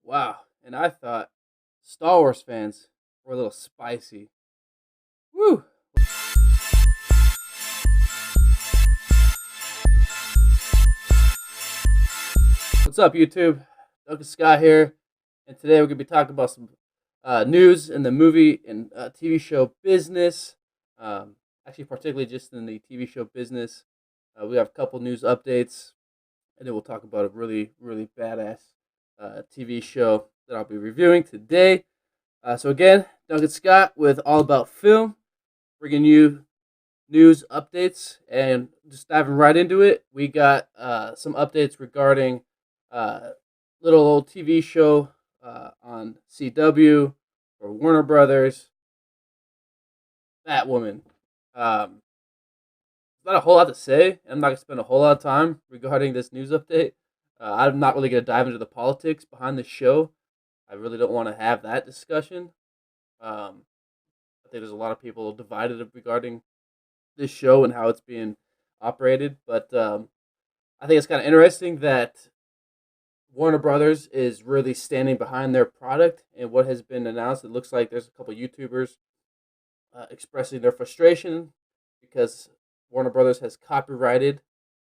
Wow. And I thought Star Wars fans were a little spicy. Woo! What's up, YouTube? Duncan Scott here. And today we're going to be talking about some news in the movie and TV show business. Actually, particularly just in the TV show business. We have a couple news updates, and then we'll talk about a really, really badass TV show that I'll be reviewing today. So again, Duncan Scott with All About Film, bringing you news updates, and just diving right into it. We got some updates regarding little old TV show on CW or Warner Brothers, Batwoman. Um, Not a whole lot to say. I'm not gonna spend a whole lot of time regarding this news update. I'm not really gonna dive into the politics behind the show. I really don't want to have that discussion. Um, I think there's a lot of people divided regarding this show and how it's being operated. But I think it's kind of interesting that Warner Brothers is really standing behind their product and what has been announced. It looks like there's a couple YouTubers expressing their frustration because Warner Brothers has copyrighted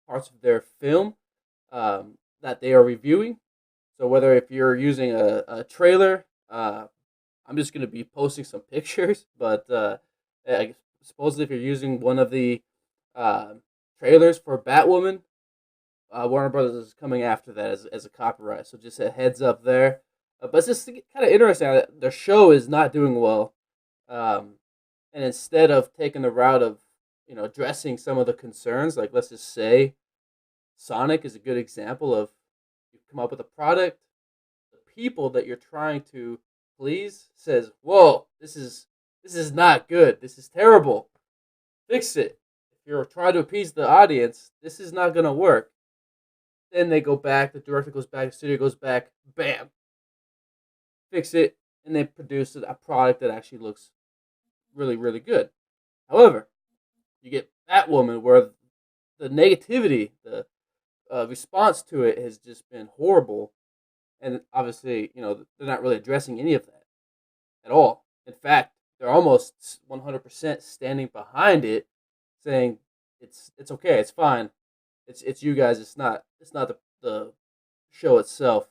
parts of their film that they are reviewing. So whether if you're using a trailer, I'm just going to be posting some pictures, but supposedly if you're using one of the uh, trailers for Batwoman, Warner Brothers is coming after that as a copyright. So just a heads up there. But it's just kind of interesting that their show is not doing well, um, and instead of taking the route of addressing some of the concerns, like let's just say Sonic is a good example of you come up with a product, the people that you're trying to please says, "Whoa, this is not good. This is terrible. Fix it." If you're trying to appease the audience, this is not gonna work. Then they go back, the director goes back, the studio goes back, bam, fix it, and they produce a product that actually looks really, really good. However, you get Batwoman where the negativity, the response to it has just been horrible, and obviously, they're not really addressing any of that at all. In fact, they're almost 100% standing behind it, saying it's okay, it's fine, it's you guys, it's not the show itself.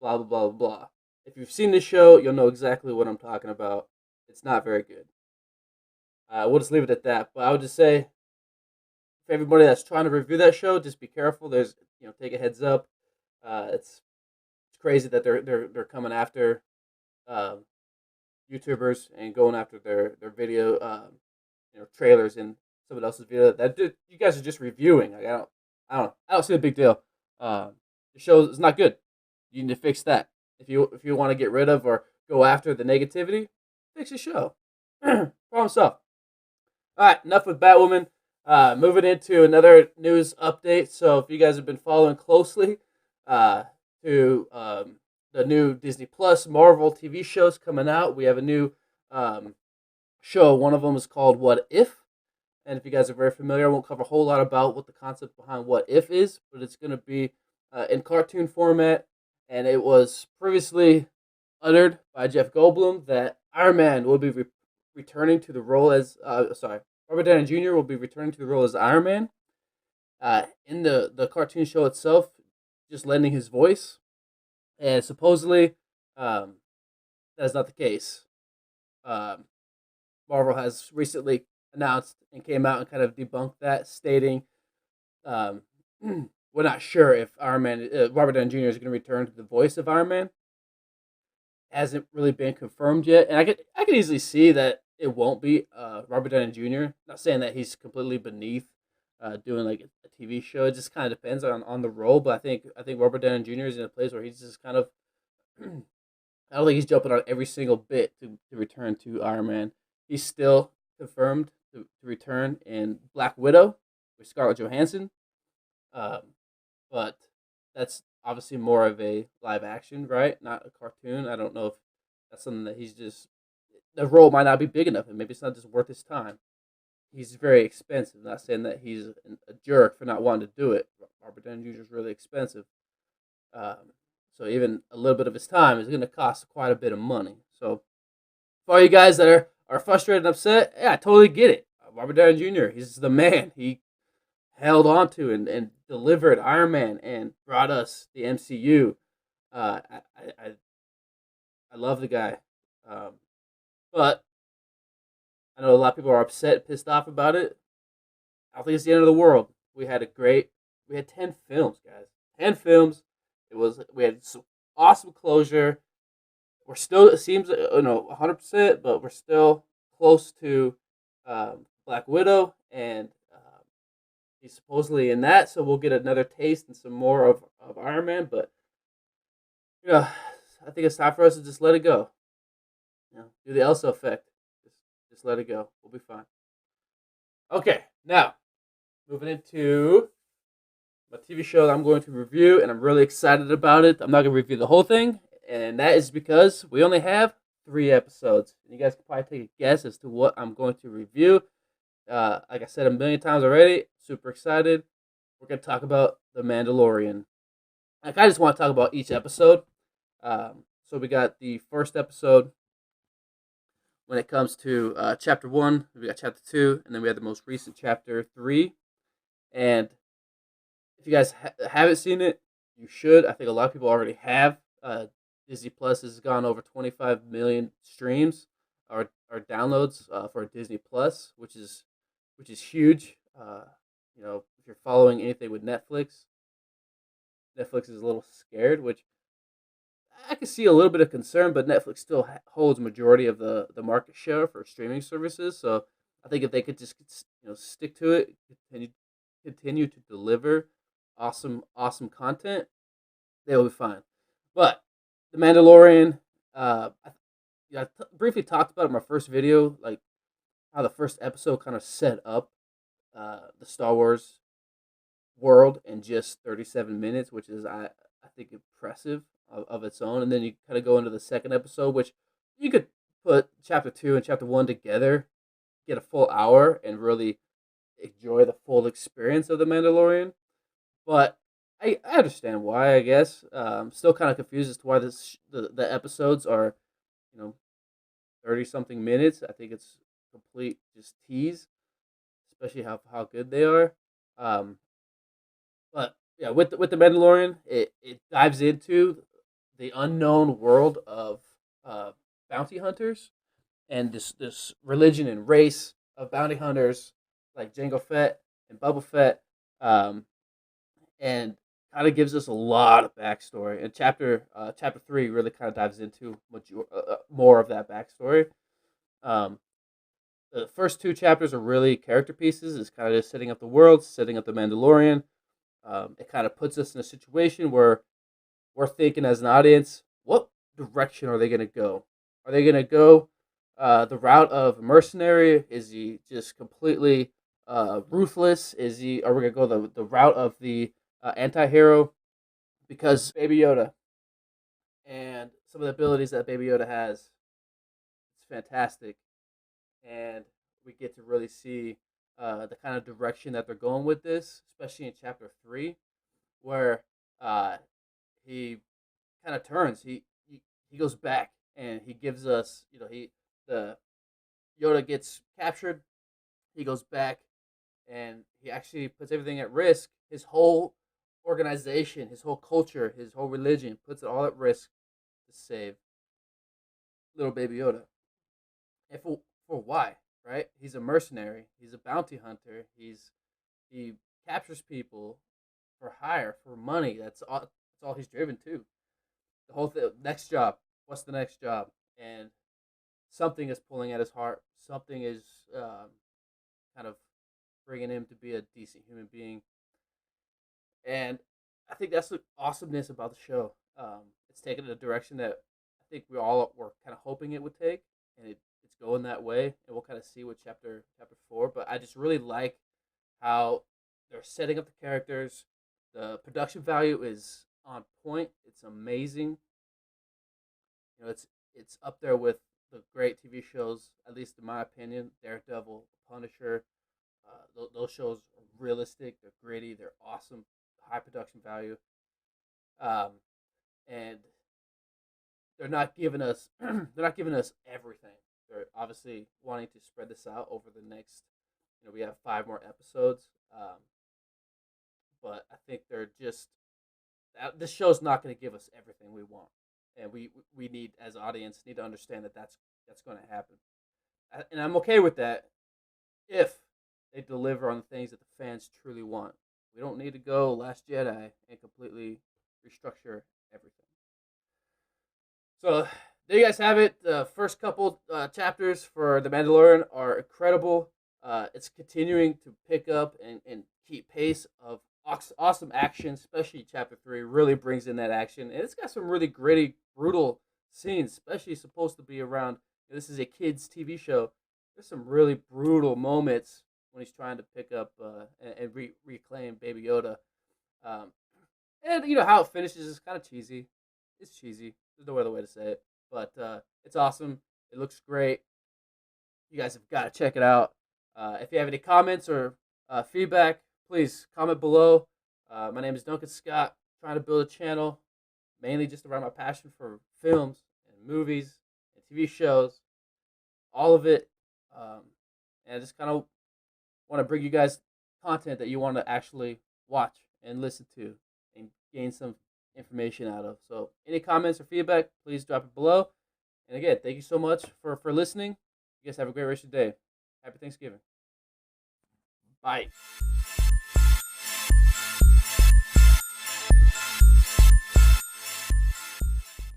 Blah blah blah blah. If you've seen the show, you'll know exactly what I'm talking about. It's not very good. We'll just leave it at that. But I would just say, for everybody that's trying to review that show, just be careful. There's take a heads up. It's crazy that they're coming after uh, YouTubers and going after their video trailers and someone else's video that you guys are just reviewing. Like, I don't see the big deal. The show is not good. You need to fix that. If you want to get rid of or go after the negativity, fix the show. Problem solved. All right, enough with Batwoman. Moving into another news update. So if you guys have been following closely to the new Disney Plus Marvel TV shows coming out, we have a new show. One of them is called What If. And if you guys are very familiar, I won't cover a whole lot about what the concept behind What If is, but it's going to be in cartoon format. And it was previously uttered by Jeff Goldblum that Iron Man will be returning to the role as, Robert Downey Jr. will be returning to the role as Iron Man. In the cartoon show itself, just lending his voice. And supposedly, that's not the case. Um, Marvel has recently announced and came out and kind of debunked that, stating um, we're not sure if Iron Man, Robert Downey Jr. is going to return to the voice of Iron Man. Hasn't really been confirmed yet, and I could easily see that it won't be Robert Downey Jr. Not saying that he's completely beneath doing like a TV show. It just kind of depends on the role, but I think Robert Downey Jr. is in a place where he's just kind of I don't think he's jumping on every single bit to return to Iron Man. He's still confirmed to return in Black Widow with Scarlett Johansson. Um, but that's obviously more of a live action, right? Not a cartoon. I don't know if that's something that he's just the role might not be big enough, and maybe it's not just worth his time. He's very expensive. Not saying that he's a jerk for not wanting to do it. Robert Downey Jr. is really expensive. Um, So even a little bit of his time is going to cost quite a bit of money. So for all you guys that are frustrated and upset, yeah, I totally get it. Robert Downey Jr., he's the man. He held on to and delivered Iron Man and brought us the MCU. I love the guy. Um, but I know a lot of people are upset, pissed off about it. I don't think it's the end of the world. We had 10 films, guys. 10 films. We had some awesome closure. We're still, it seems, 100%, but we're still close to Black Widow, and he's supposedly in that, so we'll get another taste and some more of Iron Man, but, I think it's time for us to just let it go. Do the Elsa effect. Just let it go. We'll be fine. Okay, now, moving into my TV show that I'm going to review, and I'm really excited about it. I'm not going to review the whole thing, and that is because we only have 3 episodes. You guys can probably take a guess as to what I'm going to review. Like I said a million times already, super excited. We're going to talk about The Mandalorian. I just want to talk about each episode. So we got the first episode when it comes to chapter 1. We got chapter 2, and then we have the most recent chapter 3. And if you guys haven't seen it, you should. I think a lot of people already have. Disney Plus has gone over 25 million streams or downloads for Disney Plus, which is huge. If you're following anything with Netflix, Netflix is a little scared, which I can see a little bit of concern, but Netflix still holds majority of the market share for streaming services. So I think if they could just stick to it, continue to deliver awesome content, they will be fine. But The Mandalorian, I briefly talked about it in my first video, like how the first episode kind of set up the Star Wars world in just 37 minutes, which is I think impressive of its own. And then you kind of go into the second episode, which you could put chapter 2 and chapter 1 together, get a full hour, and really enjoy the full experience of The Mandalorian. But I understand why, I guess. I'm still kind of confused as to why the episodes are, 30 something minutes. I think it's complete just tease, especially how good they are. Um, but yeah, with the Mandalorian, it dives into the unknown world of bounty hunters and this religion and race of bounty hunters like Jango Fett and Boba Fett, and kind of gives us a lot of backstory. And chapter 3 really kind of dives into more of that backstory. Um, the first 2 chapters are really character pieces. It's kind of just setting up the world, setting up the Mandalorian. It kind of puts us in a situation where we're thinking as an audience, what direction are they going to go? Are they going to go the route of mercenary? Is he just completely ruthless? Are we going to go the route of the anti-hero? Because Baby Yoda and some of the abilities that Baby Yoda has, it's fantastic. And we get to really see the kind of direction that they're going with this, especially in chapter 3, where he kind of turns. He goes back and he gives us, the Yoda gets captured. He goes back and he actually puts everything at risk. His whole organization, his whole culture, his whole religion, puts it all at risk to save little Baby Yoda. And for why? Right? He's a mercenary. He's a bounty hunter. He captures people for hire, for money. That's all he's driven to. The whole next job. What's the next job? And something is pulling at his heart. Something is kind of bringing him to be a decent human being. And I think that's the awesomeness about the show. It's taken a direction that I think we all were kind of hoping it would take, and it's going that way. And we'll kind of see with chapter 4. But I just really like how they're setting up the characters. The production value is on point. It's amazing. It's up there with the great TV shows, at least in my opinion. Daredevil, Punisher. Those shows are realistic. They're gritty. They're awesome. High production value. Um, and they're not giving us they're not giving us everything. They're obviously wanting to spread this out over the next. We have 5 more episodes, but I think they're just this show's not going to give us everything we want, and we need as audience need to understand that that's going to happen, and I'm okay with that if they deliver on the things that the fans truly want. We don't need to go Last Jedi and completely restructure everything. So there you guys have it. The first couple chapters for The Mandalorian are incredible. It's continuing to pick up and keep pace of awesome action, especially Chapter 3 really brings in that action. And it's got some really gritty, brutal scenes, especially supposed to be around. This is a kids' TV show. There's some really brutal moments when he's trying to pick up and reclaim Baby Yoda. Um, and how it finishes is kind of cheesy. It's cheesy. There's no other way to say it. But it's awesome. It looks great. You guys have got to check it out. If you have any comments or feedback, please comment below. My name is Duncan Scott. Trying to build a channel mainly just around my passion for films and movies and TV shows. All of it. And I just kind of want to bring you guys content that you want to actually watch and listen to and gain some information out of. So any comments or feedback, please drop it below. And again, thank you so much for listening. You guys have a great rest of your day. Happy Thanksgiving. Bye.